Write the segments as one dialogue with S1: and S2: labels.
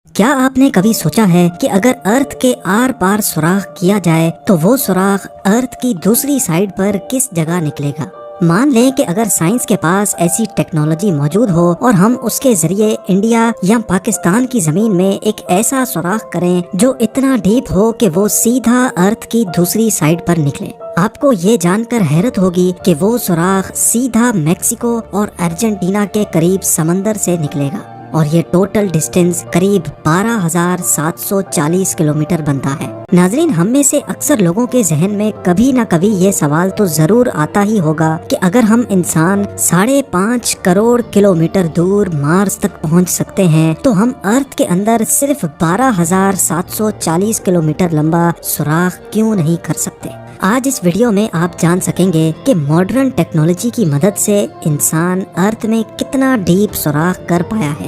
S1: کیا آپ نے کبھی سوچا ہے کہ اگر ارتھ کے آر پار سوراخ کیا جائے تو وہ سوراخ ارتھ کی دوسری سائیڈ پر کس جگہ نکلے گا؟ مان لیں کہ اگر سائنس کے پاس ایسی ٹیکنالوجی موجود ہو اور ہم اس کے ذریعے انڈیا یا پاکستان کی زمین میں ایک ایسا سوراخ کریں جو اتنا ڈیپ ہو کہ وہ سیدھا ارتھ کی دوسری سائیڈ پر نکلے، آپ کو یہ جان کر حیرت ہوگی کہ وہ سوراخ سیدھا میکسیکو اور ارجنٹینا کے قریب سمندر سے نکلے گا، اور یہ ٹوٹل ڈسٹینس قریب 12,740 کلومیٹر بنتا ہے۔ ناظرین، ہم میں سے اکثر لوگوں کے ذہن میں کبھی نہ کبھی یہ سوال تو ضرور آتا ہی ہوگا کہ اگر ہم انسان 5.5 کروڑ کلومیٹر دور مارس تک پہنچ سکتے ہیں تو ہم ارتھ کے اندر صرف 12,740 کلومیٹر لمبا سوراخ کیوں نہیں کر سکتے؟ آج اس ویڈیو میں آپ جان سکیں گے کہ ماڈرن ٹیکنالوجی کی مدد سے انسان ارتھ میں کتنا ڈیپ سوراخ کر پایا ہے۔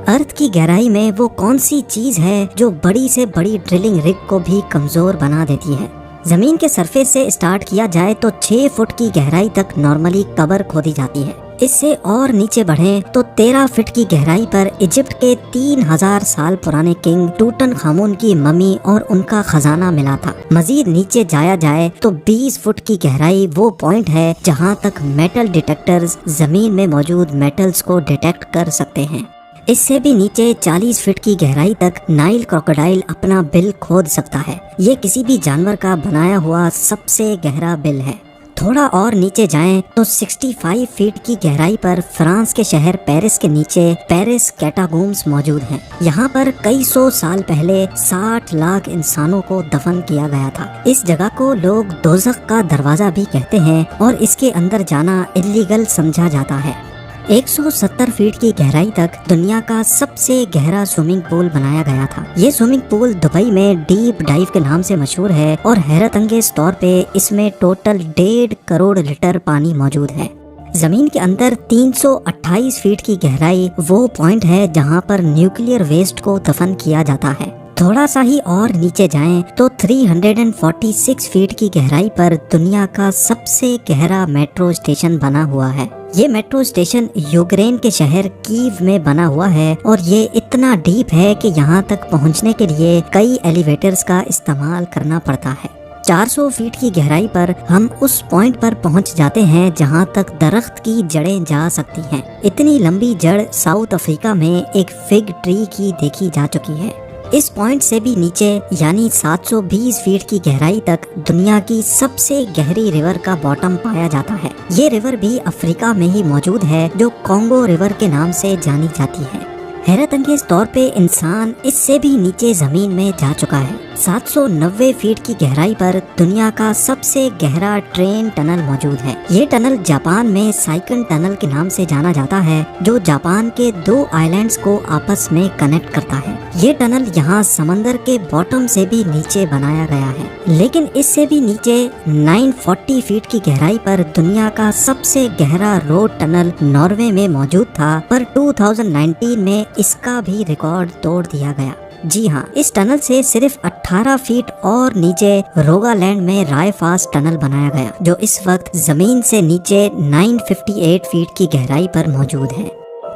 S1: ارتھ کی گہرائی میں وہ کون سی چیز ہے جو بڑی سے بڑی ڈرلنگ رگ کو بھی کمزور بنا دیتی ہے؟ زمین کے سرفیس سے اسٹارٹ کیا جائے تو 6 فٹ کی گہرائی تک نارملی قبر کھودی جاتی ہے۔ اس سے اور نیچے بڑھیں تو 13 فٹ کی گہرائی پر ایجپٹ کے 3000 سال پرانے کنگ ٹوٹن خامون کی ممی اور ان کا خزانہ ملا تھا۔ مزید نیچے جایا جائے تو 20 فٹ کی گہرائی وہ پوائنٹ ہے جہاں تک میٹل ڈیٹیکٹرز زمین میں موجود میٹلز کو ڈیٹیکٹ کر سکتے ہیں۔ اس سے بھی نیچے 40 فٹ کی گہرائی تک نائل کروکوڈائل اپنا بل کھود سکتا ہے۔ یہ کسی بھی جانور کا بنایا ہوا سب سے گہرا بل ہے۔ تھوڑا اور نیچے جائیں تو 65 فٹ کی گہرائی پر فرانس کے شہر پیرس کے نیچے پیرس کیٹاکومبس موجود ہیں۔ یہاں پر کئی 100 سال پہلے 60 لاکھ انسانوں کو دفن کیا گیا تھا۔ اس جگہ کو لوگ دوزخ کا دروازہ بھی کہتے ہیں اور اس کے اندر جانا الیگل سمجھا جاتا ہے۔ 170 فٹ کی گہرائی تک دنیا کا سب سے گہرا سوئمنگ پول بنایا گیا تھا۔ یہ سوئمنگ پول دبئی میں ڈیپ ڈائیو کے نام سے مشہور ہے اور حیرت انگیز طور پہ اس میں ٹوٹل 1.5 کروڑ لیٹر پانی موجود ہے۔ زمین کے اندر 328 فٹ کی گہرائی وہ پوائنٹ ہے جہاں پر نیوکلیئر ویسٹ کو دفن کیا جاتا ہے۔ تھوڑا سا ہی اور نیچے جائیں تو 346 فٹ کی گہرائی پر دنیا کا سب سے گہرا میٹرو اسٹیشن بنا ہوا ہے۔ یہ میٹرو اسٹیشن یوکرین کے شہر کیو میں بنا ہوا ہے اور یہ اتنا ڈیپ ہے کہ یہاں تک پہنچنے کے لیے کئی ایلیویٹرز کا استعمال کرنا پڑتا ہے۔ 400 فٹ کی گہرائی پر ہم اس پوائنٹ پر پہنچ جاتے ہیں جہاں تک درخت کی جڑیں جا سکتی ہیں۔ اتنی لمبی جڑ ساؤتھ افریقہ میں ایک فگ ٹری کی دیکھی جا چکی ہے۔ اس پوائنٹ سے بھی نیچے یعنی 720 فٹ کی گہرائی تک دنیا کی سب سے گہری ریور کا باٹم پایا جاتا ہے۔ یہ ریور بھی افریقہ میں ہی موجود ہے جو کانگو ریور کے نام سے جانی جاتی ہے۔ حیرت انگیز طور پہ انسان اس سے بھی نیچے زمین میں جا چکا ہے۔ 790 فٹ کی گہرائی پر دنیا کا سب سے گہرا ٹرین ٹنل موجود ہے۔ یہ ٹنل جاپان میں سائکن ٹنل کے نام سے جانا جاتا ہے جو جاپان کے 2 آئیلینڈز کو آپس میں کنیکٹ کرتا ہے۔ یہ ٹنل یہاں سمندر کے باٹم سے بھی نیچے بنایا گیا ہے، لیکن اس سے بھی نیچے 940 فٹ کی گہرائی پر دنیا کا سب سے گہرا روڈ ٹنل ناروے میں موجود تھا، پر 2019 میں اس کا بھی ریکارڈ توڑ دیا گیا۔ جی ہاں، اس ٹنل سے صرف 18 فٹ اور نیچے روگالینڈ میں رائے فاسٹ ٹنل بنایا گیا جو اس وقت زمین سے نیچے 958 فٹ کی گہرائی پر موجود ہے۔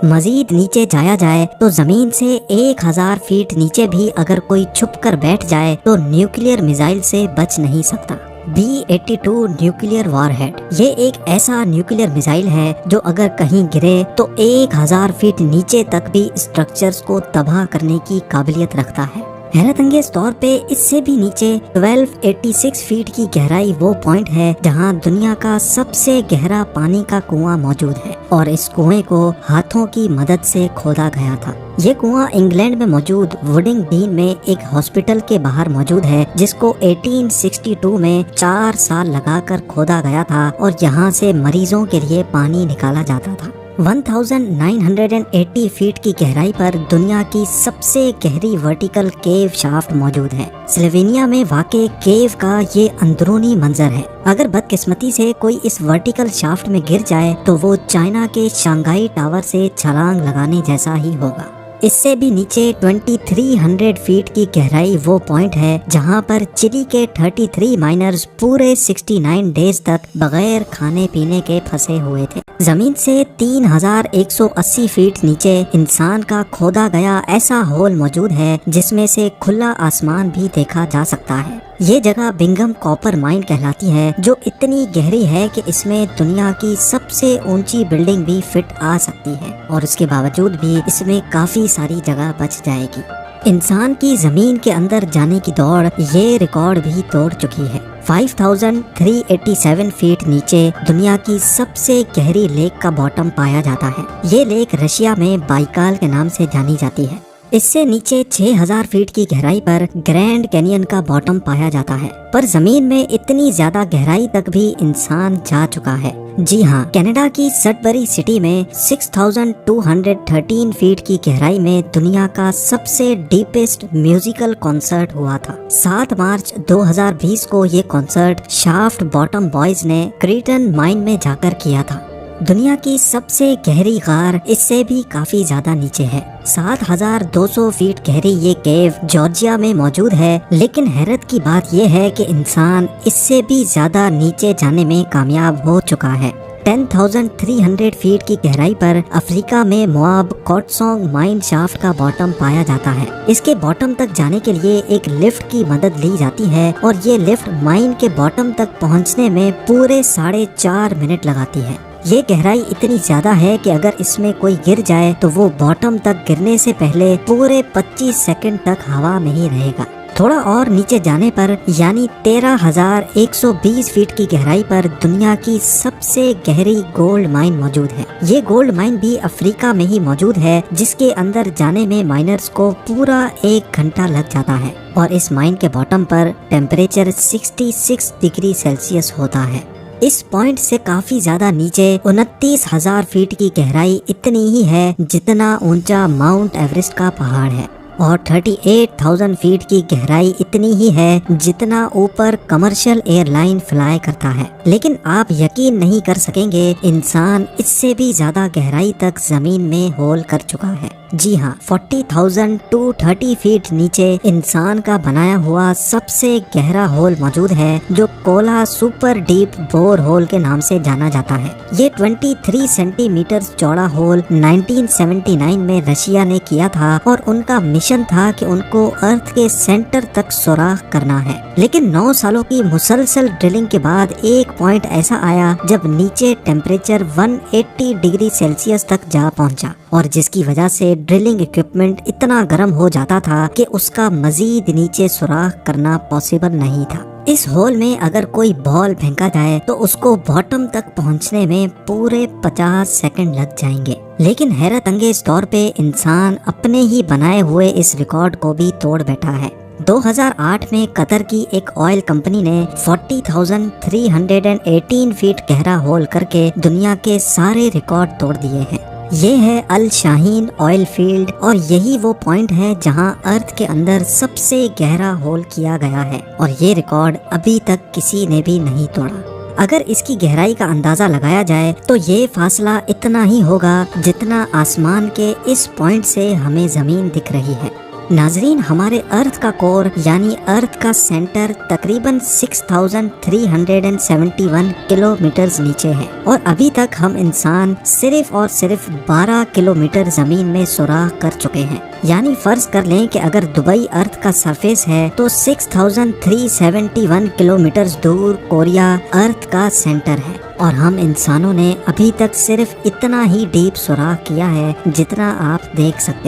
S1: مزید نیچے جایا جائے تو زمین سے 1000 فٹ نیچے بھی اگر کوئی چھپ کر بیٹھ جائے تو نیوکلیئر میزائل سے بچ نہیں سکتا۔ B-82 نیوکلیئر وار ہیڈ یہ ایک ایسا نیوکلیئر میزائل ہے جو اگر کہیں گرے تو 1000 فٹ نیچے تک بھی اسٹرکچرز کو تباہ کرنے کی قابلیت رکھتا ہے۔ حیرت انگیز طور پہ اس سے بھی نیچے 1286 فٹ کی گہرائی وہ پوائنٹ ہے جہاں دنیا کا سب سے گہرا پانی کا کنواں موجود ہے اور اس کنویں کو ہاتھوں کی مدد سے کھودا گیا تھا۔ یہ کنواں انگلینڈ میں موجود وڈنگ ڈین میں ایک ہاسپٹل کے باہر موجود ہے جس کو 1862 میں 4 سال لگا کر کھودا گیا تھا اور یہاں سے مریضوں کے لیے پانی نکالا جاتا تھا۔ 1980 فٹ کی گہرائی پر دنیا کی سب سے گہری ورٹیکل کیو شافٹ موجود ہے۔ سلوینیا میں واقع کیو کا یہ اندرونی منظر ہے۔ اگر بدقسمتی سے کوئی اس ورٹیکل شافٹ میں گر جائے تو وہ چائنا کے شانگھائی ٹاور سے چھلانگ لگانے جیسا ہی ہوگا۔ اس سے بھی نیچے 2300 فٹ کی گہرائی وہ پوائنٹ ہے جہاں پر چلی کے 33 مائنرز پورے 69 ڈیز تک بغیر کھانے پینے کے پھنسے ہوئے تھے۔ زمین سے 3180 فیٹ نیچے انسان کا کھودا گیا ایسا ہول موجود ہے جس میں سے کھلا آسمان بھی دیکھا جا سکتا ہے۔ یہ جگہ بنگم کاپر مائن کہلاتی ہے، جو اتنی گہری ہے کہ اس میں دنیا کی سب سے اونچی بلڈنگ بھی فٹ آ سکتی ہے، اور اس کے باوجود بھی اس میں کافی ساری جگہ بچ جائے گی۔ انسان کی زمین کے اندر جانے کی دوڑ یہ ریکارڈ بھی توڑ چکی ہے۔ 5387 فیٹ نیچے دنیا کی سب سے گہری لیک کا باٹم پایا جاتا ہے۔ یہ لیک رشیا میں بائیکال کے نام سے جانی جاتی ہے۔ اس سے نیچے 6000 فیٹ کی گہرائی پر گرینڈ کینین کا باٹم پایا جاتا ہے، پر زمین میں اتنی زیادہ گہرائی تک بھی انسان جا چکا ہے۔ جی ہاں، کینیڈا کی سڈبری سٹی میں 6213 فیٹ کی گہرائی میں دنیا کا سب سے ڈیپسٹ میوزیکل کنسرٹ ہوا تھا۔ 7 مارچ 2020 کو یہ کنسرٹ شافٹ باٹم بوائز نے کریٹن مائن میں جا کر کیا تھا۔ دنیا کی سب سے گہری غار اس سے بھی کافی زیادہ نیچے ہے۔ 7200 فیٹ گہری یہ کیو جارجیا میں موجود ہے، لیکن حیرت کی بات یہ ہے کہ انسان اس سے بھی زیادہ نیچے جانے میں کامیاب ہو چکا ہے۔ 10300 فیٹ کی گہرائی پر افریقہ میں مواب کوٹسونگ مائن شافٹ کا باٹم پایا جاتا ہے۔ اس کے باٹم تک جانے کے لیے ایک لفٹ کی مدد لی جاتی ہے، اور یہ لفٹ مائن کے باٹم تک پہنچنے میں پورے 4.5 منٹ لگاتی ہے۔ یہ گہرائی اتنی زیادہ ہے کہ اگر اس میں کوئی گر جائے تو وہ باٹم تک گرنے سے پہلے پورے 25 سیکنڈ تک ہوا میں ہی رہے گا۔ تھوڑا اور نیچے جانے پر یعنی 13120 فیٹ کی گہرائی پر دنیا کی سب سے گہری گولڈ مائن موجود ہے۔ یہ گولڈ مائن بھی افریقہ میں ہی موجود ہے، جس کے اندر جانے میں مائنرز کو پورا 1 گھنٹہ لگ جاتا ہے، اور اس مائن کے باٹم پر ٹیمپریچر 66 ڈگری سیلسیس ہوتا ہے۔ اس پوائنٹ سے کافی زیادہ نیچے 29000 فیٹ کی گہرائی اتنی ہی ہے جتنا اونچا ماؤنٹ ایوریسٹ کا پہاڑ ہے، اور 38000 فیٹ کی گہرائی اتنی ہی ہے جتنا اوپر کمرشل ایئر لائن فلائی کرتا ہے۔ لیکن آپ یقین نہیں کر سکیں گے، انسان اس سے بھی زیادہ گہرائی تک زمین میں ہول کر چکا ہے۔ جی ہاں، 40230 فیٹ نیچے انسان کا بنایا ہوا سب سے گہرا ہول موجود ہے، جو کولا سپر ڈیپ بور ہول کے نام سے جانا جاتا ہے۔ یہ 23 سینٹی میٹر چوڑا ہول 1979 میں رشیا نے کیا تھا، اور ان کا مشن تھا کہ ان کو ارتھ کے سینٹر تک سوراخ کرنا ہے۔ لیکن 9 سالوں کی مسلسل ڈرلنگ کے بعد ایک پوائنٹ ایسا آیا جب نیچے ٹیمپریچر 180 ڈگری سیلسیس تک جا پہنچا، اور جس کی وجہ سے ڈرلنگ ایکوپمنٹ اتنا گرم ہو جاتا تھا کہ اس کا مزید نیچے سوراخ کرنا پاسبل نہیں تھا۔ اس ہول میں اگر کوئی بال پھینکا جائے تو اس کو باٹم تک پہنچنے میں پورے 50 سیکنڈ لگ جائیں گے۔ لیکن حیرت انگیز طور پہ انسان اپنے ہی بنائے ہوئے اس ریکارڈ کو بھی توڑ بیٹھا ہے۔ 2008 میں قطر کی ایک آئل کمپنی نے 40318 فیٹ گہرا ہول کر کے دنیا کے سارے ریکارڈ توڑ دیے ہیں۔ یہ ہے الشاہین آئل فیلڈ، اور یہی وہ پوائنٹ ہے جہاں ارتھ کے اندر سب سے گہرا ہول کیا گیا ہے، اور یہ ریکارڈ ابھی تک کسی نے بھی نہیں توڑا۔ اگر اس کی گہرائی کا اندازہ لگایا جائے تو یہ فاصلہ اتنا ہی ہوگا جتنا آسمان کے اس پوائنٹ سے ہمیں زمین دکھ رہی ہے۔ ناظرین، ہمارے ارتھ کا کور یعنی ارتھ کا سینٹر تقریباً 6371 کلومیٹرز نیچے ہے، اور ابھی تک ہم انسان صرف اور صرف 12 کلومیٹر زمین میں سوراخ کر چکے ہیں۔ یعنی فرض کر لیں کہ اگر دبئی ارتھ کا سرفیس ہے تو 6371 کلومیٹرز دور کوریا ارتھ کا سینٹر ہے، اور ہم انسانوں نے ابھی تک صرف اتنا ہی ڈیپ سوراخ کیا ہے جتنا آپ دیکھ سکتے ہیں۔